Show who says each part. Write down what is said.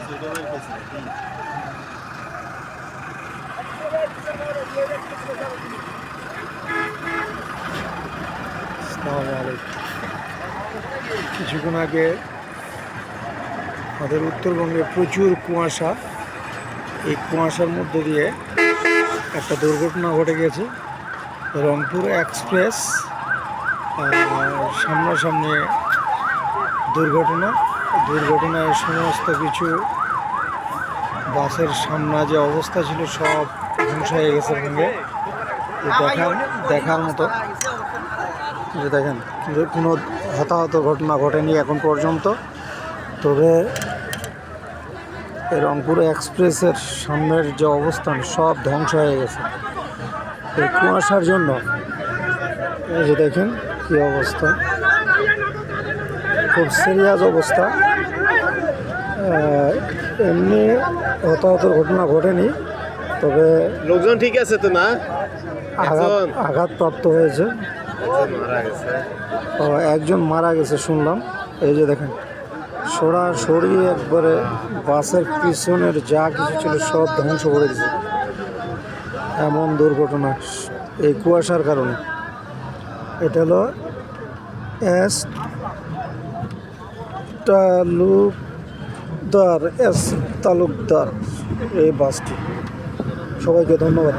Speaker 1: কিছুক্ষণ আগে আমাদের উত্তরবঙ্গে প্রচুর কুয়াশা। এই কুয়াশার মধ্য দিয়ে একটা দুর্ঘটনা ঘটে গেছে। রংপুর এক্সপ্রেস সামনাসামনি দুর্ঘটনায় সমস্ত কিছু বাসের সামনে যে অবস্থা ছিল সব ধ্বংস হয়ে গেছে ভেঙে। দেখার মতো যে দেখেন, কিন্তু কোনো হতাহত ঘটনা ঘটেনি এখন পর্যন্ত। তবে রংপুর এক্সপ্রেসের সামনের যে অবস্থান সব ধ্বংস হয়ে গেছে এই কুয়াশার জন্য। এই যে দেখেন কি অবস্থা, খুব সিরিয়াস অবস্থা। এমনি হতাহত ঘটনা ঘটেনি, তবে
Speaker 2: লোকজন ঠিক আছে তো না?
Speaker 1: আঘাতপ্রাপ্ত হয়েছে, একজন মারা গেছে শুনলাম। এই যে দেখেন সরাসরি একবারে বাসের পিছনের যা কিছু ছিল সব ধ্বংস করে দিয়েছে। এমন দুর্ঘটনা এই কুয়াশার কারণে। এটা হলো এস তালুকদার এই বাসটি। সবাইকে ধন্যবাদ।